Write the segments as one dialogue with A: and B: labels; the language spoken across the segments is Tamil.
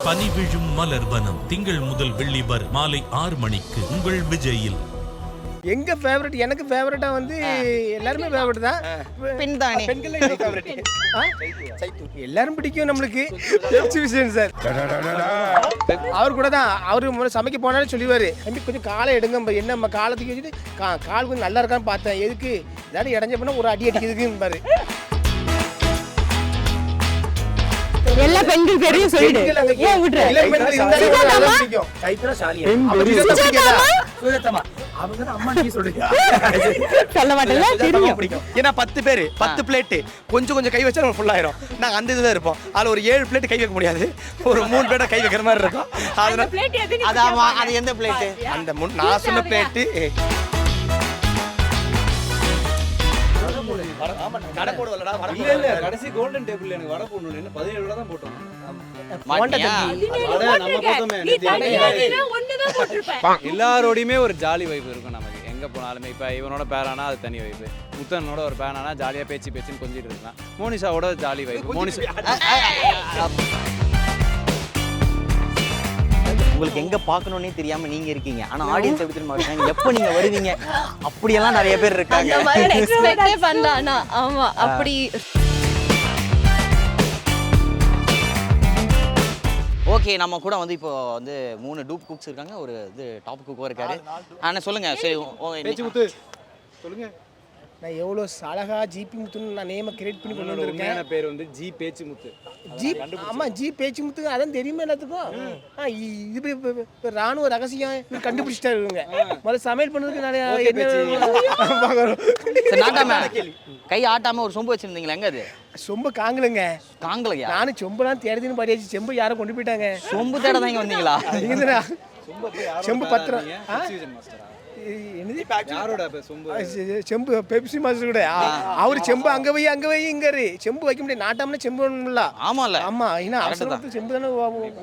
A: பனி விழும் மலர்வனம் திங்கள் முதல் வெள்ளி வரை மாலை 6 மணிக்கு உங்கள் விஜயில்.
B: எங்க ஃபேவரட் எனக்கு ஃபேவரட்டா வந்து எல்லாருமே ஃபேவரட் தான்.
C: பெண்தானே
B: பெண்கள் எல்லாரும் பிடிக்கும் நம்மளுக்கு. பெப்சி விஜயன் சார் அவர் கூட தான். அவர் சமைக்க போனாலும் சொல்லுவாரு, தம்பி கொஞ்சம் காலை எடுங்க, என்ன காலத்துக்கு வச்சுட்டு கால் கொஞ்சம் நல்லா இருக்கான்னு பார்த்தேன், எதுக்கு ஏதாவது இடைஞ்ச பண்ண ஒரு அடி அடிக்கிறதுக்கு பாரு.
D: எல்லா பெண்கள் பேரையும் சொல்லிடு. ஏன் விட்ற? சொல்ல மாட்டேன் தெரியும்.
B: ஏன்னா 10 பேர் 10 பிளேட் கொஞ்சம் கொஞ்சம் கை வச்சா நம்ம ஃபுல் ஆயிரும். நாங்க அந்த இதுல இருப்போம். அதுல ஒரு 7 பிளேட் கை வைக்க முடியாது, ஒரு 3 பிளேட் கை வைக்கிற மாதிரி இருக்கும்.
C: அது எந்த பிளேட்?
B: அந்த நான் சொன்ன பிளேட்
E: கடைசி கோல்டன் டேபிள் எனக்கு வடை போடணும். என்ன 17 தான் போட்டோம். எல்லாரோடையுமே ஒரு ஜாலி வைப் இருக்கும் நமக்கு எங்க போனாலுமே. இப்ப இவனோட பேரானா அது தனி வைப், முத்தனோட ஒரு பேரானா ஜாலியா பேச்சுன்னு கொஞ்சிட்டு இருக்கலாம். மோனிஷாவோட ஜாலி வைப். மோனிஷா
C: உங்களுக்கு எங்க பார்க்கணும்னே தெரியாம நீங்க இருக்கீங்க. ஆனா ஆடியன்ஸ் எப்படி தெரியுமா இருக்காங்க, எப்போ நீங்க வருவீங்க அப்படியெல்லாம் நிறைய பேர் இருக்காங்க.
D: அந்த மாதிரி எக்ஸ்பெக்டே பண்ணலாம்னா ஆமா அப்படி.
C: ஓகே, நம்ம கூட வந்து இப்போ வந்து 3 டூப் குக்ஸ் இருக்காங்க, ஒரு இது டாப் குக்கும் இருக்காரு. ஆனா சொல்லுங்க, சரி
E: பேச்சுமுத்து சொல்லுங்க.
B: நான் எவ்வளோ அழகா ஜிபி முத்துன்னு நான் நேமை கிரியேட் பண்ணி கொண்டு வந்திருக்கேன்.
E: பேர் வந்து ஜி பேச்சுமுத்து.
B: ஜி ஆமா ஜி பேச்சுமுத்து அதான் தெரியுமா எல்லாத்துக்கும். இது இப்போ ராணுவ ரகசியம் கண்டுபிடிச்சிட்டாரு இவங்க. முதல்ல சமையல் பண்ணதுக்கு நிறைய
C: கை ஆட்டாம ஒரு சொம்பு வச்சிருந்தீங்களா? எங்க அது
B: சொம்பு காங்கலங்க.
C: காங்கலையா?
B: நானும் சொம்புலாம் தேடின்னு பாடியாச்சு, செம்பு யாரும் கொண்டு போயிட்டாங்க.
C: சொம்பு தேட தான் வந்தீங்களா?
B: செம்பு பத்திரம் செம்பு பெப்சி மாஸ்டர் கூட அவரு செம்பு அங்க வைங்காரு. செம்பு வைக்க முடியாது, நாட்டாமல செம்பு இல்ல.
C: ஆமால ஆமா,
B: ஏன்னா அவசரத்துக்கு செம்பு தானே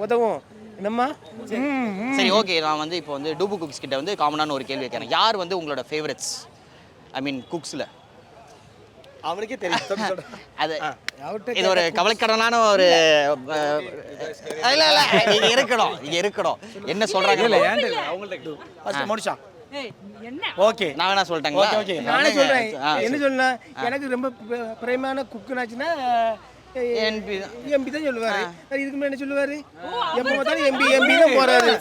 B: உதவும். என்னம்மா?
C: சரி ஓகே, நான் வந்து இப்போ வந்து டூபு குக்ஸ் கிட்ட வந்து காமனான ஒரு கேள்வி கேட்கறேன். யார் வந்து உங்களோட ஃபேவரட்ஸ்? ஐ மீன் குக்ஸ்ல
B: அவனுக்கே தெரியும்.
C: அது இது ஒரு கவலைக்கடனான ஒரு இல்ல நீங்க இருக்கணும் என்ன சொல்றாங்க
B: மனுஷா.
D: ஓகே
C: நான் வேணா சொல்லிட்டேங்களா?
B: நானே சொல்றேன். என்ன சொன்னா, எனக்கு ரொம்ப பிரேமான குக்குனாச்சுன்னா எம்பி தான் சொல்லுவாரு. இதுக்கு முன்னாடி என்ன சொல்லுவாரு? எப்ப பார்த்தாலும் எம்பி தான் போறாரு.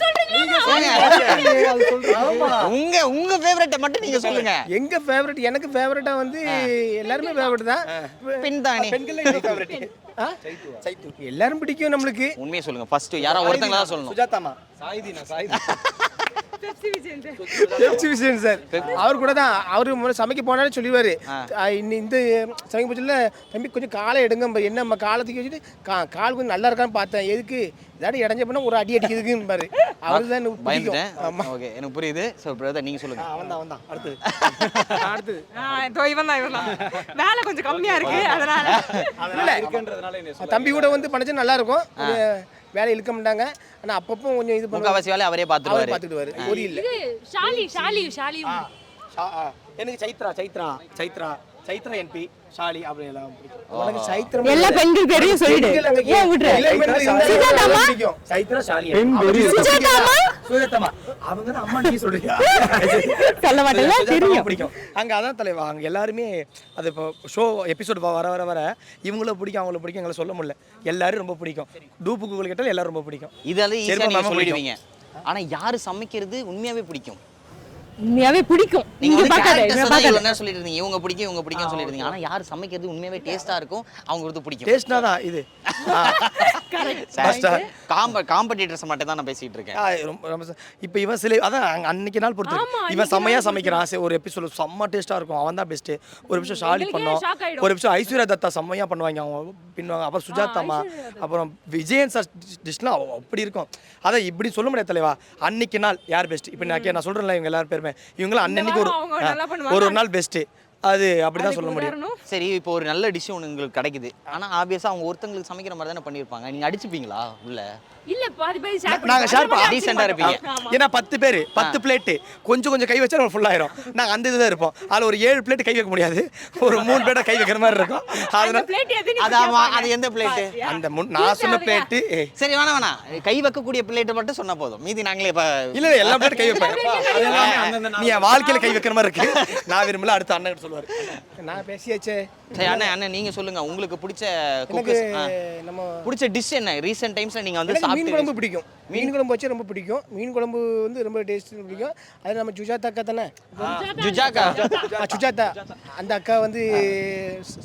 C: உங்க ஃபேவரட் மட்டும் நீங்க சொல்லுங்க.
B: எங்க ஃபேவரட் எனக்கு ஃபேவரட்டா வந்து எல்லாருமே ஃபேவரட் தான்.
C: பெண்தானே
B: எல்லாரும் பிடிக்கும் நம்மளுக்கு.
C: உண்மையை சொல்லுங்க. ஃபர்ஸ்ட் யாரா ஒருத்தங்க தான் சொல்லணும்.
B: சுஜாதாமா. பெப்சி விஜயன் சார் அவர் கூட தான். அவரு சமைக்க போனாலும் சொல்லுவாரு, இந்த சமைக்க போச்சுல தம்பி கொஞ்சம் காலை எடுங்க, என்ன காலத்துக்கு வச்சுட்டு கால் கொஞ்சம் நல்லா இருக்கான்னு பார்த்தேன், எதுக்கு ஏதாவது இடைஞ்ச பண்ண ஒரு அடி அடிக்கிறதுக்கு பாரு. அவரு தான்
C: பயந்துட்டேன். ஓகே, எனக்கு புரியுது. சோ பிரதர் நீங்க சொல்லுங்க.
B: அவன் தான் அடுத்து
D: இவன் தான் வேலை கொஞ்சம் கம்மியா இருக்கு
B: அதனால தம்பி கூட வந்து பண்ணச்சா நல்லா இருக்கும். வேலை இழுக்க மாட்டாங்க, ஆனா அப்பப்போ கொஞ்சம் இது பண்ணுவாங்க.
C: அவசியம் வேலை அவரே பார்த்துடுவாரு.
B: ஒரு இல்ல
D: ஷாலி
B: எனக்கு சைத்ரா என்பி ஷாலி அப்படி எல்லாம் உனக்கு சைத்ரம்
D: எல்லா பெண்கள் பேரையும் சொல்லிடு. ஏன் விட்ற?
B: சைத்ரா ஷாலி சுஜாதாமா அவங்க தான் அம்மா நீ சொல்றீங்க.
D: சொல்ல மாட்டேன் தெரியும்.
B: பிடிக்கும் அங்க அதான் தலைவா. அங்க எல்லாருமே அது இப்போ ஷோ எபிசோட் வர இவங்கள பிடிக்கும், அவங்கள பிடிக்கும், எங்களை சொல்ல முடியல. எல்லாரும் ரொம்ப பிடிக்கும். டூப்புக்கு கேட்டாலும் எல்லாரும் ரொம்ப பிடிக்கும்.
C: இதெல்லாம் ஈஸியா நீங்க சொல்லிடுவீங்க. ஆனா யாரு சமைக்கிறது உண்மையாவே பிடிக்கும்?
D: உண்மையாவே பிடிக்கும். நீங்க
C: என்ன சொல்லிட்டு இருந்தீங்க, இவங்க பிடிக்கும் சொல்லிட்டு இருந்தீங்க. ஆனா யார் சமைக்கிறது உண்மையாவே டேஸ்டா இருக்கும், அவங்களுக்கு பிடிக்கும்.
B: டேஸ்டா தான் இது.
C: காம்படிட்டர்ஸ் மட்டும் தான் நான் பேசிட்டு இருக்கேன்.
B: இப்போ இவன் சில அதான் அன்னைக்கு நாள் பொறுத்து இவன் செம்மையா சமைக்கிறான். ஒரு எபிசோட் செம்ம டேஸ்டா இருக்கும், அவன் தான் பெஸ்ட். ஒரு நிமிஷம் ஷாலி பண்ணோம், ஒரு நிமிஷம் ஐஸ்வர்யா தத்தா செம்மையா பண்ணுவாங்க, அவங்க பின்னுவாங்க. அப்புறம் சுஜாதாமா, அப்புறம் விஜயன் சார் டிஷ்லாம் அப்படி இருக்கும். அதான் இப்படி சொல்ல முடியாது தலைவா. அன்னைக்கு நாள் யார் பெஸ்ட்? இப்போ நான் சொல்றேன்ல, இவங்க எல்லாரும் பேருமே இவங்களாம் அன்னைக்கு ஒரு நாள் பெஸ்ட். அது அப்படிதான் சொல்ல முடியும்.
C: சரி, இப்போ ஒரு நல்ல டிஷ் ஒன்று உங்களுக்கு கிடைக்குது. ஆனால் ஆப்வியஸாக அவங்க ஒருத்தங்களுக்கு சமைக்கிற மாதிரி தானே பண்ணியிருப்பாங்க. நீங்கள் அடிச்சுப்பீங்களா உள்ள?
D: இல்ல பாதி பாதி ஷேர்
B: நாங்க ஷேர் பண்ண
C: டீசெண்டா இருப்பீங்க.
B: ஏன்னா 10 பேர் 10 பிளேட்டு கொஞ்சம் கை வச்சா நம்ம ஃபுல் ஆயிரும். நாங்க அந்த இதுதான் இருப்போம். அதுல ஒரு 7 பிளேட் கை வைக்க முடியாது, ஒரு 3 பிளேட் கை வைக்கிற மாதிரி இருக்கும். அதனால
D: பிளேட் எது
C: அது எந்த பிளேட்?
B: அந்த நான் சொன்ன பிளேட்டு
C: சரி வேணாம் கை வைக்கக்கூடிய பிளேட்டை மட்டும் சொன்னா போதும், மீதி நாங்களே இப்ப
B: இல்ல எல்லா பிளேட் கை வைப்பேன். நீ என் வாழ்க்கையில கை வைக்கிற மாதிரி இருக்கு. நான் விரும்பல, அடுத்த அண்ணன் சொல்லுவாரு.
F: நான் பேசியாச்சே.
C: சரி அண்ணன் நீங்க சொல்லுங்க, உங்களுக்கு பிடிச்ச குக்கர்ஸ்
F: நம்ம
C: பிடிச்ச டிஷ் என்ன? ரீசெண்ட் டைம்ஸ்ல நீங்க வந்து
F: மீன்
C: சாப்பிட்டு
F: குழம்பு பிடிக்கும். மீன் குழம்பு வச்சு ரொம்ப பிடிக்கும். மீன் குழம்பு வந்து ரொம்ப டேஸ்ட் பிடிக்கும். அது நம்ம சுஜாதா அக்கா தானே,
C: ஜுஜாக்கா
F: சுஜாதா அந்த அக்கா வந்து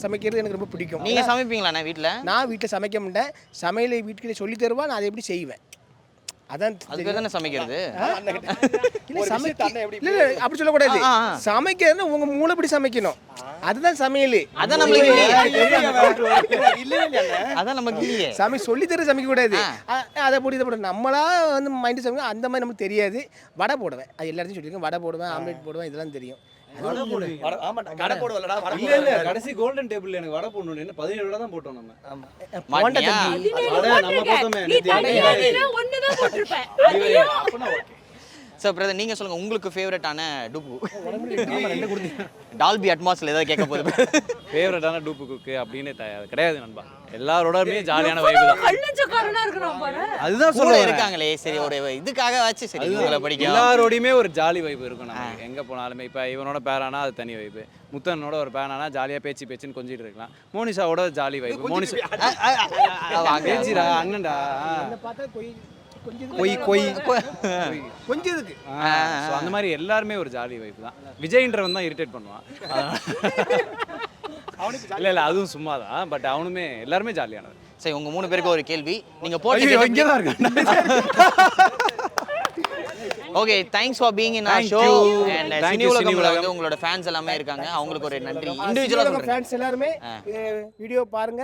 F: சமைக்கிறது எனக்கு ரொம்ப பிடிக்கும்.
C: நீங்க சமைப்பீங்களா வீட்ல?
F: நான் வீட்டில் சமைக்க மாட்டேன். சமையலை வீட்டுக்கிட்ட சொல்லி தருவா, நான் அதை எப்படி செய்வேன். அதான்
C: அது பேர் தானே சமைக்கிறது.
F: இல்ல அப்படி சொல்லக்கூடாது. சமைக்கிறது உங்க மூளைப்படி சமைக்கணும், அதுதான் சமையல்.
C: அதான் நம்மளுக்கு அதான் நமக்கு இல்லையே.
F: சொல்லி தர சமைக்க கூடாது. அதை போட்டு இதை போட நம்மளா வந்து மைண்டு சமைக்க அந்த மாதிரி நமக்கு தெரியாது. வடை போடுவேன், அது எல்லாத்தையும் சொல்லியிருக்கேன். வடை போடுவேன், ஆம்லேட் போடுவேன், இதெல்லாம் தெரியும்.
B: கடை போடுவலடா.
E: இல்ல கடைசி கோல்டன் டேபிள் எனக்கு வடை போடணும். என்ன 17 வடை தான் போட்டோம் நம்ம.
C: மாட்டியா?
E: நம்ம போட்டோமே.
D: ஒண்ணுதான் போட்டுருப்பேன்.
C: சார் பிரதர் நீங்க சொல்லுங்க, உங்களுக்கு ஃபேவரட்டான டூப்பு டால்பி அட்மாஸ்ல ஏதாவது கேட்க போகுது?
E: ஃபேவரட்டான டூப்பு குக்கு அப்படின்னு கிடையாது நண்பா. எல்லாரோடமே ஜாலியான வைப் தான்.
D: கள்ளச்சக்காரனா இருக்கணும் பாரு.
E: அதுதான்
C: கூட
E: சொல்ல
C: இருக்காங்களே. சரி ஒரு இதுக்காக வச்சு சரி உங்களை படிக்க
E: எல்லாரோடையுமே ஒரு ஜாலி வைப் இருக்கும் நமக்கு. எங்க போனாலுமே இப்போ இவனோட பேரானா அது தனி வைப்பு, முத்தனோட ஒரு பேரானா ஜாலியா பேச்சுன்னு கொஞ்சிட்டு இருக்கலாம். மோனிஷாவோட ஜாலி வைப். மோனிஷா பேச்சிடா அண்ணன்டா
F: கொஞ்சம் இருக்கு.
E: அந்த மாதிரி எல்லாருமே ஒரு ஜாலி வைப் தான். விஜய்ன்றவன் தான் இரிட்டேட் பண்ணுவான். இல்ல அதுவும் சும்மா தான். பட் அவனுமே எல்லாருமே ஜாலியானது.
C: சரி உங்க 3 பேருக்கு ஒரு கேள்வி. நீங்க போட்டு okay thanks for being in our show. And cine உலகம்ல வந்து உங்களோட ஃபேன்ஸ் எல்லாமே இருக்காங்க, அவங்களுக்கு ஒரு நன்றி. இன்டிவிஜுவலா சொல்றேன்.
F: ஃபேன்ஸ் எல்லாரும் வீடியோ பாருங்க,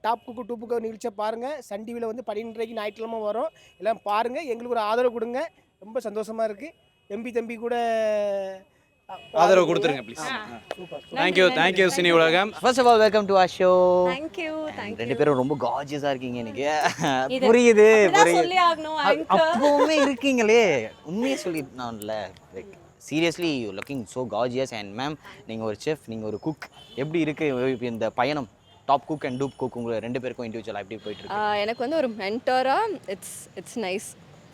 F: டாப் குக்கு டூப்புக்கு நிகழ்ச்சியை பாருங்க. சன் டிவியில் வந்து 12:30 ஞாயிற்றுக்கிழமை வரும். எல்லாம் பாருங்க, எங்களுக்கு ஒரு ஆதரவு கொடுங்க. ரொம்ப சந்தோஷமா இருக்கு. தம்பி கூட
E: ஆதரவு கொடுத்துருங்க please. Thank you Cini Ulagam.
C: First of all welcome to our show.
D: Thank you.
C: ரெண்டு பேரும் ரொம்ப கார்ஜியஸா இருக்கீங்க இன்னைக்கு. புரியுது
D: சொல்லி ஆகணும்.
C: அப்பவுமே இருக்கீங்களே, உண்மையே சொல்லினான்ல. Seriously you looking so gorgeous. And ma'am நீங்க ஒரு செஃப், நீங்க ஒரு குக், எப்படி இருக்கு இந்த பயணம்? Top cook and dupe cook உங்க 2 பேருக்கும் இண்டிவிஜுவலா எப்படி போயிட்டு இருக்கு?
G: எனக்கு வந்து ஒரு மென்டரா இட்ஸ் நைஸ்,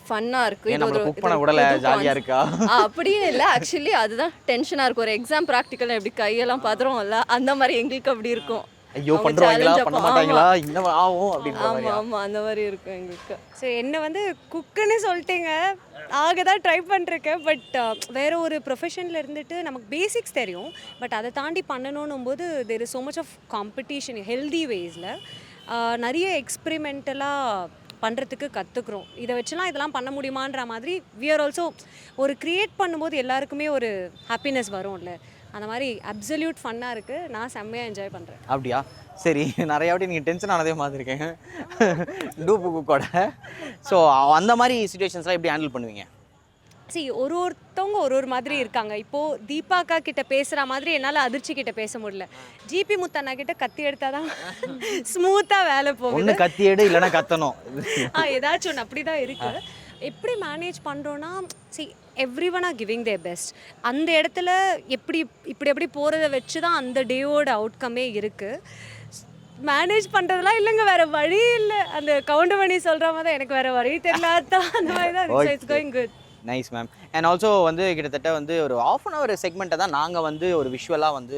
G: ஃபன்னா இருக்கு.
C: இது ஒரு குக் பண்ண உடல ஜாலியா இருக்கா?
G: அப்படின்னு இல்ல, ஆக்சுவலி அதுதான் டென்ஷனா இருக்கும். ஒரு எக்ஸாம் பிராக்டிகல் எப்படி கையெல்லாம் பதறோம்ல, அந்த மாதிரி எங்களுக்கு அப்படி இருக்கும்.
C: ஐயோ பண்றாங்களா பண்ண மாட்டாங்களா இன்னும் ஆவும் அப்படின்ற மாதிரி.
G: ஆமா அந்த மாதிரி இருக்கும் எங்களுக்கு.
H: ஸோ என்ன வந்து குக்குன்னு சொல்லிட்டீங்க, ஆக தான் ட்ரை பண்ணிருக்கேன். பட் வேற ஒரு ப்ரொஃபஷனில் இருந்துட்டு நமக்கு பேசிக்ஸ் தெரியும். பட் அதை தாண்டி பண்ணணும் போது there is so much of competition healthy வேஸில். நிறைய எக்ஸ்பெரிமெண்டலாக பண்ணுறதுக்கு கற்றுக்குறோம். இதை வச்சுலாம் இதெல்லாம் பண்ண முடியுமான்ற மாதிரி வி ஆர் ஆல்சோ ஒரு க்ரியேட் பண்ணும்போது எல்லாருக்குமே ஒரு ஹாப்பினஸ் வரும்ல, அந்த மாதிரி அப்சல்யூட் ஃபன்னாக இருக்குது. நான் செம்மையாக என்ஜாய் பண்ணுறேன்.
C: அப்படியா? சரி நிறைய வாட்டி நீங்கள் டென்ஷன் ஆனதே பார்த்துருக்கேன் டூப்பு குக்கோட. ஸோ அந்த மாதிரி சுச்சுவேஷன்ஸ்லாம் எப்படி ஹேண்டில் பண்ணுவீங்க?
H: ஒருத்தவங்க ஒரு மாதிரி இருக்காங்க. இப்போது தீபாக்கா கிட்ட பேசுகிற மாதிரி என்னால் அதிர்ச்சி கிட்ட பேச முடியல. ஜிபி முத்தண்ணா கிட்ட கத்தி எடுத்தால் தான் ஸ்மூத்தாக வேலை போகும்.
C: ஒன்று கத்தி எடு இல்லைன்னா கத்தணும்.
H: ஏதாச்சும் ஒன்று அப்படி தான் இருக்குது. எப்படி மேனேஜ் பண்ணுறோன்னா every one R giving their best. அந்த இடத்துல எப்படி போகிறத வச்சு தான் அந்த டேவோட அவுட்கமே இருக்குது. மேனேஜ் பண்ணுறதுலாம் இல்லைங்க, வேறு வழி இல்லை. அந்த கவுண்டர் பண்ணி சொல்கிற மாதிரி தான், எனக்கு வேறு வழி தெரியலாதான். அந்த மாதிரி தான் it's going good.
C: Nice ma'am. And also வந்து கிட்டத்தட்ட வந்து ஒரு 1/2 hour செக்மெண்ட்டை தான் நாங்கள் வந்து ஒரு விஷுவலாக வந்து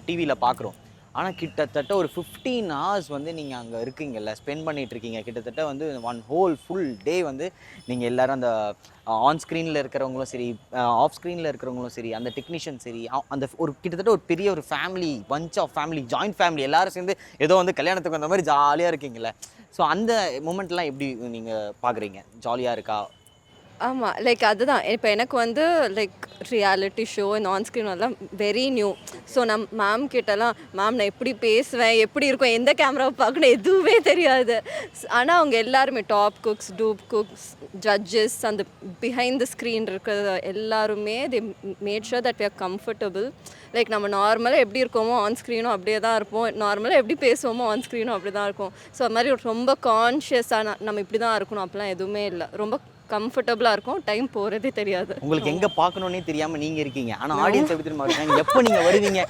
C: டிவியில் பார்க்குறோம். ஆனால் கிட்டத்தட்ட ஒரு 15 hours வந்து நீங்கள் அங்கே இருக்கீங்கல்ல, ஸ்பெண்ட் பண்ணிகிட்ருக்கீங்க. கிட்டத்தட்ட வந்து 1 whole full day வந்து நீங்கள் எல்லோரும் அந்த ஆன் ஸ்க்ரீனில் இருக்கிறவங்களும் சரி, ஆஃப் ஸ்க்ரீனில் இருக்கிறவங்களும் சரி, அந்த டெக்னீஷியன் சரி, அந்த ஒரு கிட்டத்தட்ட ஒரு பெரிய ஒரு family, bunch of family, joint family எல்லோரும் சேர்ந்து ஏதோ வந்து கல்யாணத்துக்கு வந்த மாதிரி ஜாலியாக இருக்கீங்களே. ஸோ அந்த மூமெண்ட்லாம் எப்படி நீங்கள் பார்க்குறீங்க? ஜாலியாக இருக்கா?
G: ஆமாம் லைக் அதுதான் இப்போ எனக்கு வந்து like reality show on screen எல்லாம் வெரி நியூ. ஸோ மேம் கிட்டலாம் மேம் நான் எப்படி பேசுவேன், எப்படி இருக்கும், எந்த கேமராவை பார்க்கணும் எதுவுமே தெரியாது. ஆனால் அவங்க எல்லாருமே top cooks, dupe cooks, judges, அந்த பிஹைண்ட் த ஸ்க்ரீன் இருக்கிற எல்லாருமே they made sure that we are comfortable. Like நம்ம நார்மலாக எப்படி இருக்கோமோ ஆன் ஸ்க்ரீனும் அப்படியே தான் இருப்போம், நார்மலாக எப்படி பேசுவோமோ ஆன் ஸ்க்ரீனும் அப்படி தான் இருக்கும். ஸோ அது மாதிரி ரொம்ப கான்ஷியஸாக நம்ம இப்படி தான் இருக்கணும் அப்படிலாம் எதுவுமே இல்லை. ரொம்ப கம்ஃபர்டபுளாக இருக்கும், டைம் போகிறதே தெரியாது.
C: உங்களுக்கு எங்கே பார்க்கணுன்னே தெரியாமல் நீங்கள் இருக்கீங்க, ஆனால் ஆடியன்ஸ் எப்படி தெரியுமா இருக்காங்க, எப்போ நீங்கள் வருவீங்க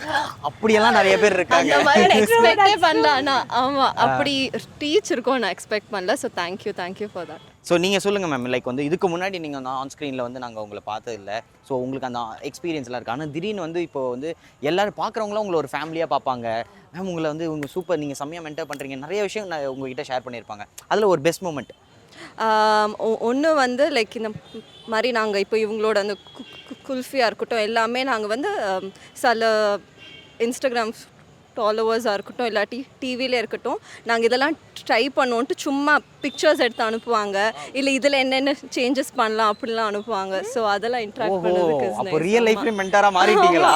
C: அப்படியெல்லாம் நிறைய பேர் இருக்காங்க.
G: அந்த மாதிரி நான் எக்ஸ்பெக்டே பண்ணல. ஆனால் ஆமாம் அப்படி டீச் இருக்கும் நான் எக்ஸ்பெக்ட் பண்ணல. So thank you for that.
C: So நீங்கள் சொல்லுங்கள் மேம், லைக் வந்து இதுக்கு முன்னாடி நீங்கள் வந்து ஆன் ஸ்க்ரீனில் வந்து நாங்கள் உங்களை பார்த்ததில்ல, ஸோ உங்களுக்கு அந்த எக்ஸ்பீரியன்ஸ்லாம் இருக்குது. ஆனால் திடீர்னு வந்து இப்போ வந்து எல்லோரும் பார்க்குறவங்களாம் உங்களை ஒரு ஃபேமிலியாக பார்ப்பாங்க. மேம் உங்களை வந்து உங்கள் சூப்பர், நீங்கள் செம்மையாக மென்டர் பண்ணுறீங்க, நிறைய விஷயம் நான் உங்ககிட்ட ஷேர் பண்ணியிருப்பாங்க. அதில் ஒரு பெஸ்ட் மூமெண்ட்
G: ஒன்று வந்து லைக் இந்த மாதிரி நாங்கள் இப்போ இவங்களோட அந்த குல்ஃபியாக இருக்கட்டும் எல்லாமே நாங்கள் வந்து சில இன்ஸ்டாகிராம் ஃபாலோவர்ஸாக இருக்கட்டும் இல்லாட்டி டிவியில் இருக்கட்டும் நாங்கள் இதெல்லாம் ட்ரை பண்ணுவோன்ட்டு சும்மா பிக்சர்ஸ் எடுத்து அனுப்புவாங்க, இல்லை இதில் என்னென்ன சேஞ்சஸ் பண்ணலாம் அப்படிலாம் அனுப்புவாங்க. ஸோ அதெல்லாம் இன்ட்ராக்ட் பண்ணுறதுக்கு
C: அப்போ ரியல் லைஃப்ல மென்டராக மாறிட்டீங்களா?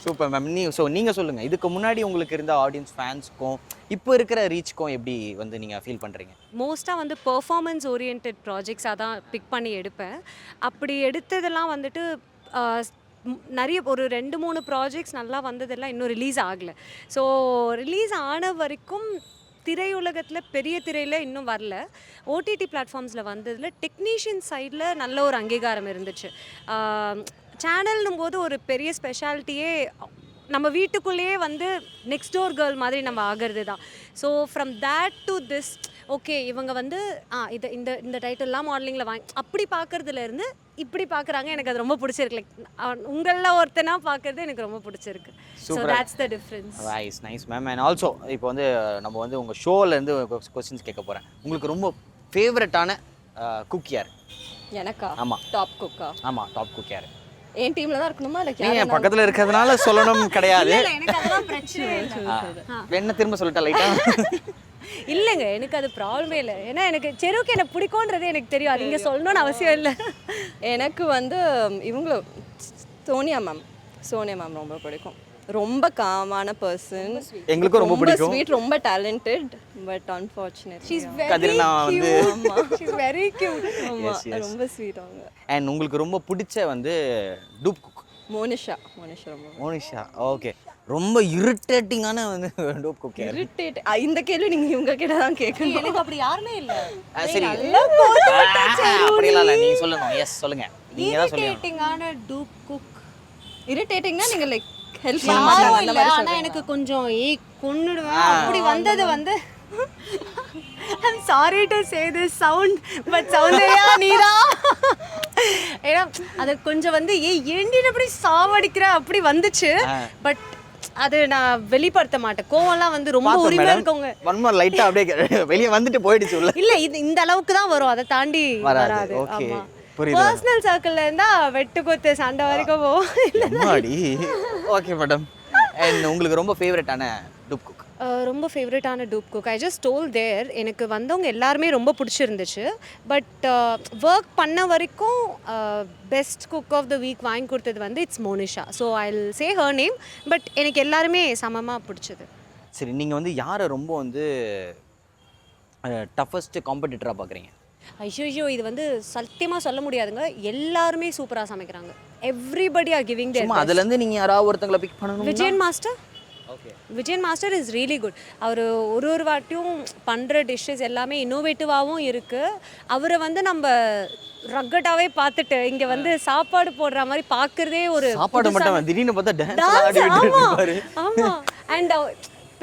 C: Super ma'am. நீங்கள் சொல்லுங்கள், இதுக்கு முன்னாடி உங்களுக்கு இருந்த ஆடியன்ஸ் ஃபேன்ஸ்க்கும் இப்போ இருக்கிற ரீச்க்கும் எப்படி வந்து நீங்கள் ஃபீல் பண்ணுறீங்க?
H: மோஸ்ட்டாக வந்து பெர்ஃபார்மன்ஸ் ஓரியன்ட் ப்ராஜெக்ட்ஸாக தான் பிக் பண்ணி எடுப்பேன். அப்படி எடுத்ததெல்லாம் வந்துட்டு நிறைய ஒரு 2-3 ப்ராஜெக்ட்ஸ் நல்லா வந்ததெல்லாம் இன்னும் ரிலீஸ் ஆகலை. ஸோ ரிலீஸ் ஆன வரைக்கும் திரையுலகத்தில் பெரிய திரையில் இன்னும் வரல. ஓடிடி பிளாட்ஃபார்ம்ஸில் வந்ததில் டெக்னீஷியன் சைடில் நல்ல ஒரு அங்கீகாரம் இருந்துச்சு. சேனல்னும் போது ஒரு பெரிய ஸ்பெஷாலிட்டியே நம்ம வீட்டுக்குள்ளேயே வந்து நெக்ஸ்ட் டோர் கேர்ள் மாதிரி நம்ம ஆகிறது தான். So from that to this okay இவங்க வந்து இதை இந்த டைட்டில்லாம் மாடலிங்கில் வாங்கி அப்படி பார்க்குறதுலேருந்து இப்படி பார்க்குறாங்க. எனக்கு அது ரொம்ப பிடிச்சிருக்கு. லைக் உங்களில் ஒருத்தனா பார்க்குறது எனக்கு ரொம்ப பிடிச்சிருக்கு. So that's the difference.
C: Nice ma'am. And also இப்போ வந்து நம்ம வந்து உங்கள் ஷோவிலேருந்து கொஸ்டின்ஸ் கேட்க போகிறேன். உங்களுக்கு ரொம்ப ஃபேவரட்டான குக் யார்?
G: எனக்கா?
C: ஆமாம்.
G: டாப் குக்கா?
C: ஆமாம், டாப் குக் யார்?
G: என் டீமில் தான் இருக்கணுமா இல்லை
C: நீங்கள் பக்கத்தில் இருக்கிறதுனால சொல்லணும் கிடையாது.
H: எனக்கு அதெல்லாம் பிரச்சனை
C: என்ன திரும்ப சொல்லிட்டா லைட்டாக?
H: இல்லைங்க, எனக்கு அது ப்ராப்ளமே இல்லை. ஏன்னா எனக்கு செருக்கு எனக்கு பிடிக்கும்ன்றது எனக்கு தெரியும், அது இங்கே சொல்லணும்னு அவசியம் இல்லை.
G: எனக்கு வந்து இவங்கள சோனியா மேம் ரொம்ப பிடிக்கும். ரொம்ப காமான பர்சன்,
C: எங்களுக்கும் ரொம்ப பிடிக்கும்.
G: ஸ்வீட், ரொம்ப talented. But unfortunate
H: she is
C: கதிரனா வந்து
H: ஷீ இஸ் வெரி கியூட்.
G: ஆமா ரொம்ப ஸ்வீட் அவங்க.
C: அண்ட் உங்களுக்கு ரொம்ப பிடிச்ச வந்து டூப் குக்?
G: மோனிஷா ரொம்ப.
C: மோனிஷா ஓகே. ரொம்ப இரிட்டேட்டிங்கான வந்து டூப் குக் யார்?
G: இரிட்டேட் இந்த கேள்வி நீங்க இவங்க கிட்ட தான் கேட்கணும்.
H: எனக்கு அப்படி யாருமே இல்ல.
C: சரி அப்படிலாம் இல்லை, நீங்க சொல்லணும். எஸ் சொல்லுங்க, நீங்க தான் சொல்லுங்க.
H: இரிட்டேட்டிங்கான டூப் குக்.
G: இரிட்டேட்டிங்னா நீங்க லைக் ஹெல்ப்
H: பண்ண
G: பண்ண
H: மாட்டீங்க. ஆனா எனக்கு கொஞ்சம் கொன்னுடுவேன் அப்படி வந்தது வந்து I'm sorry to say this sound but Soundarya நீரா ஏன்னா அது கொஞ்சம் வந்து ஏண்டின அப்படி சாவடிக்கிற அப்படி வந்துச்சு. பட் அது நான் வெளிப்படுத்த மாட்டேன். கோவம்லாம் வந்து ரொம்ப உரிமையா இருக்கவங்க
C: ஒன் லைட்டா அப்படியே வெளியே வந்துட்டு போயிடுச்சு உள்ள.
H: இல்ல இது இந்த அளவுக்கு தான் வரும், அதை தாண்டி வராது.
C: ஓகே
H: ஆமா,
C: புரியுது.
H: பர்சனல் சர்க்கிள்ல இருந்தா வெட்டு கொத்து சண்டை வரைக்கும் போகும்.
C: Okay madam. அண்ட் உங்களுக்கு ரொம்ப ஃபேவரட்டான டூப் குக்?
H: ரொம்ப ஃபேவரட்டான dupe cook I just told there. எனக்கு வந்தவங்க எல்லாருமே ரொம்ப பிடிச்சிருந்துச்சு. பட் ஒர்க் பண்ண வரைக்கும் best cook of the week வாங்கி கொடுத்தது வந்து it's Monisha. So I will say her name. But எனக்கு எல்லாருமே சமமாக பிடிச்சது.
C: சரி, நீங்கள் வந்து யாரை ரொம்ப வந்து டஃபஸ்ட் காம்படிட்டராக பார்க்குறீங்க?
H: ஐயோ இது வந்து சத்தியமாக சொல்ல முடியாதுங்க. எல்லாருமே சூப்பராக சமைக்கிறாங்க. Everybody are giving there.
C: அதுலேருந்து நீங்கள் யாராவது ஒருத்தங்களை பிக் பண்ணணும்.
H: Vijayan master. Vijayan master is really good. அவர் ஒரு வாட்டியும் பண்ணுற டிஷ்ஷஸ் எல்லாமே இன்னோவேட்டிவாகவும் இருக்குது. அவரை வந்து நம்ம ரக்கட்டாகவே பார்த்துட்டு இங்கே வந்து சாப்பாடு போடுற மாதிரி பார்க்குறதே ஒரு
C: சாப்பாடு மட்டும் திடீர்னு பார்த்தா டான்ஸ்.
H: ஆமாம். அண்ட்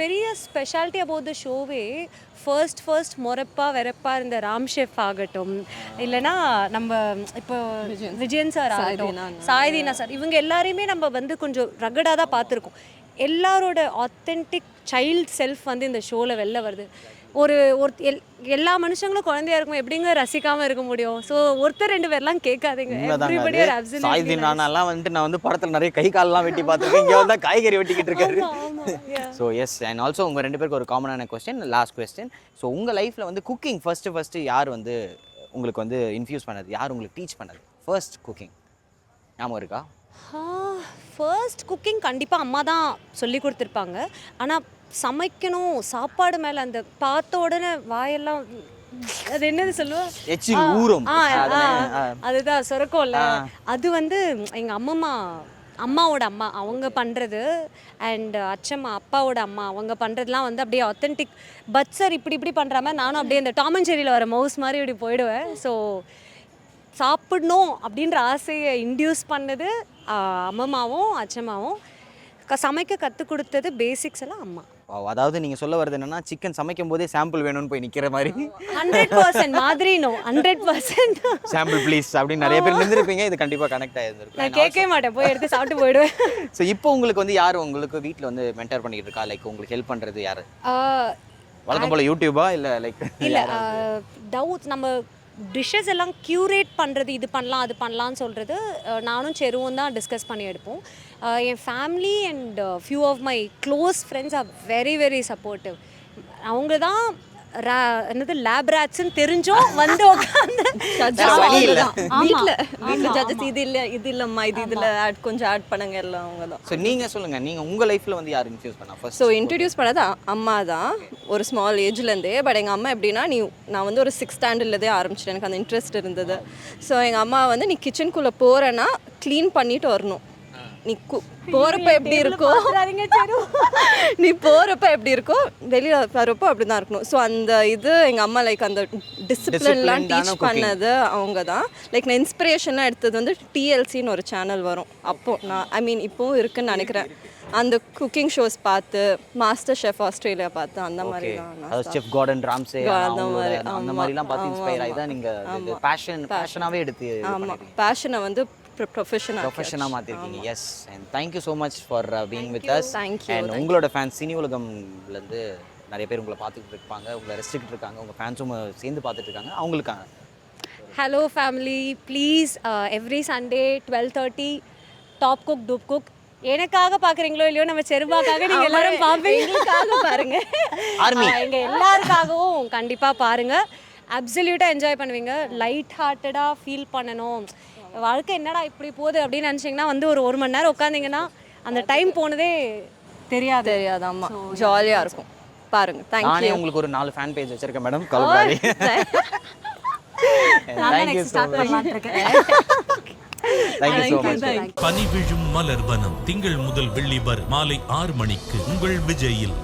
H: பெரிய ஸ்பெஷாலிட்டி அபவுட் த ஷோவே ஃபர்ஸ்ட் வெறப்பா இருந்த ராம் ஷெஃப் ஆகட்டும், இல்லைனா நம்ம இப்போ விஜயன் சார் ஆகட்டும், சாய்தீனா சார், இவங்க எல்லாரையுமே நம்ம வந்து கொஞ்சம் ரகடாக தான் பார்த்துருக்கோம். எல்லாரோட ஆத்தென்டிக் சைல்ட் செல்ஃப் வந்து இந்த ஷோவில் வெளில வருது. எல்லா மனுஷங்களும் குழந்தையா இருக்கும், எப்படிங்க ரசிக்காமல் இருக்க முடியும்? ஸோ ஒருத்தர் 2 பேர்லாம் கேட்காதீங்க.
C: சாய்தீனாலாம் வந்துட்டு நான் வந்து படத்தில் நிறைய கை கால்லாம் வெட்டி பார்த்துருக்கேன். இங்கே வந்தால் காய்கறி வெட்டிக்கிட்டு இருக்காரு. So S. அண்ட் ஆல்சோ உங்கள் 2 பேருக்கு ஒரு காமனான கொஸ்டின், லாஸ்ட் கொஸ்டின். ஸோ உங்கள் லைஃப்பில் வந்து குக்கிங் ஃபஸ்ட்டு யார் வந்து உங்களுக்கு வந்து இன்ஃப்யூஸ் பண்ணது, யார் உங்களுக்கு டீச் பண்ணது ஃபர்ஸ்ட் குக்கிங் ஞாபகம் இருக்கா?
H: ஃபர்ஸ்ட் குக்கிங் கண்டிப்பாக அம்மா தான் சொல்லி கொடுத்துருப்பாங்க. ஆனால் சமைக்கணும், சாப்பாடு மேலே அந்த பார்த்த உடனே வாயெல்லாம் அது என்னது சொல்லுவா,
C: எச்சில் ஊறும்.
H: அதுதான் சொரக்கோல்ல. அது வந்து எங்கள் அம்மாவோட அம்மா அவங்க பண்ணுறது, அண்ட் அச்சம்மா அப்பாவோட அம்மா அவங்க பண்ணுறதுலாம் வந்து அப்படியே ஆத்தென்டிக். பட்சர் இப்படி பண்ணுற மாதிரி நானும் அப்படியே இந்த டாம் அண்ட் ஜெர்ரியில் வர மவுஸ் மாதிரி இப்படி போயிடுவேன். ஸோ சாப்பிடணும் அப்படின்ற ஆசையை இன்டியூஸ் பண்ணது அம்மாவும் அச்சம்மாவும். சமைக்க கற்றுக் கொடுத்தது பேசிக்ஸ் எல்லாம் அம்மா.
C: அதாவது நீங்கள் சொல்ல வர்றது என்னன்னா, சிக்கன் சமைக்கும் போதே சாம்பிள் வேணும்னு போய் நிற்கிற மாதிரி.
H: 100% மாதிரி. 100%
C: சாம்பிள் ப்ளீஸ் அப்படின்னு நிறைய பேர் நின்றுருப்பீங்க. இது கண்டிப்பாக கனெக்ட் ஆகிருந்திருக்கும்.
H: நான் கேட்கவே மாட்டேன், போய் எடுத்து சாப்பிட்டு போயிடுவேன்.
C: ஸோ இப்போ உங்களுக்கு வந்து யார் உங்களுக்கு வீட்டில் வந்து மென்டர் பண்ணிக்கிட்டு இருக்கா? லைக் உங்களுக்கு ஹெல்ப் பண்ணுறது யார்? வழக்கம் போல் யூடியூபா இல்லை லைக்
H: இல்லை டவுட்ஸ் நம்ம டிஷ்ஷஸ் எல்லாம் க்யூரேட் பண்ணுறது, இது பண்ணலாம் அது பண்ணலான்னு சொல்கிறது நானும் செருவும் தான் டிஸ்கஸ் பண்ணி எடுப்போம். என் family and few of my close friends are very very supportive. அவங்க தான் என்னது லேப் ராட்ஸ்ன்னு தெரிஞ்சோம் வந்து உட்காந்து
G: வீட்டில் ஜட்ஜஸ் இது இல்லைம்மா இதில் கொஞ்சம் ஆட் பண்ணுங்க எல்லாம் அவங்க தான்.
C: ஸோ நீங்கள் சொல்லுங்கள், நீங்கள் உங்கள் லைஃப்பில் வந்து யார் இன்ட்ரடியூஸ் பண்ணா ஃபர்ஸ்ட்?
G: ஸோ இன்ட்ரடியூஸ் பண்ணது அம்மா தான் ஒரு ஸ்மால் ஏஜ்லேருந்தே. பட் எங்கள் அம்மா எப்படின்னா, நான் வந்து ஒரு 6th ஸ்டாண்டர்ட்லேருந்தே ஆரம்பிச்சிட்டேன், எனக்கு அந்த இன்ட்ரெஸ்ட் இருந்தது. ஸோ எங்கள் அம்மா வந்து நீ கிச்சனுக்குள்ளே போகிறேன்னா க்ளீன் பண்ணிட்டு வரணும். நீ போகிறப்ப எப்படி இருக்கோ, நீ போகிறப்ப எப்படி இருக்கோ வெளியில் வரப்போ அப்படி தான் இருக்கணும். ஸோ அந்த இது எங்கள் அம்மா லைக் அந்த டிசிப்ளின்லாம் டீச் பண்ணது அவங்க தான். லைக் நான் இன்ஸ்பிரேஷன்லாம் எடுத்தது வந்து TLCன்னு ஒரு சேனல் வரும் அப்போது. நான் இப்போவும் இருக்குன்னு நினைக்கிறேன். அந்த குக்கிங் ஷோஸ் பார்த்து, மாஸ்டர் ஷெஃப் ஆஸ்திரேலியா பார்த்து, அந்த மாதிரி
C: தான் செஃப் கார்டன் ராம்சே அந்த மாதிரிலாம் பார்த்து இன்ஸ்பயர் ஆகி தான் நீங்கள் பேஷனாகவே எடுத்து.
G: ஆமாம், பேஷனை வந்து ப்ரொஃபஷனாக
C: மாற்றிருக்கீங்க. Yes, and thank you so much for being with us.
G: Thank you.
C: And உங்களோட ஃபேன்ஸ் சினி உலகம்லேருந்து நிறைய பேர் உங்களை பார்த்துக்கிட்டு இருப்பாங்க, உங்களை ரெஸ்ட்ரிக்ட் இருக்காங்க, உங்கள் ஃபேன்ஸும் சேர்ந்து பார்த்துட்டு இருக்காங்க. அவங்களுக்காக
H: hello family, please every Sunday 12:30 top cook dupe cook. எனக்காக பார்க்குறீங்களோ இல்லையோ, நம்ம செருபாக்காக நீங்கள் எல்லாரும் பார்ப்பீங்க. பாருங்க, எங்கள் எல்லாருக்காகவும் கண்டிப்பாக பாருங்கள். அப்சல்யூட்டாக என்ஜாய் பண்ணுவீங்க. லைட் ஹார்ட்டடாக ஃபீல் பண்ணணும், வாழ்க்கை என்னடா இப்படி போகுது அப்படின்னு நினச்சிங்கன்னா வந்து ஒரு மணி நேரம் உட்காந்திங்கன்னா அந்த டைம் போனதே தெரியாது.
G: ஆமாம், ஜாலியாக இருக்கும். பாருங்க. தேங்க்யூ.
C: உங்களுக்கு ஒரு 4 ஃபேன் பேஜ் வச்சிருக்கேன் மேடம், கலப்பாரி.
A: பனி விழும் மலர்வனம் திங்கள் முதல் வெள்ளி வரை மாலை 6 மணிக்கு உங்கள் விஜயில்.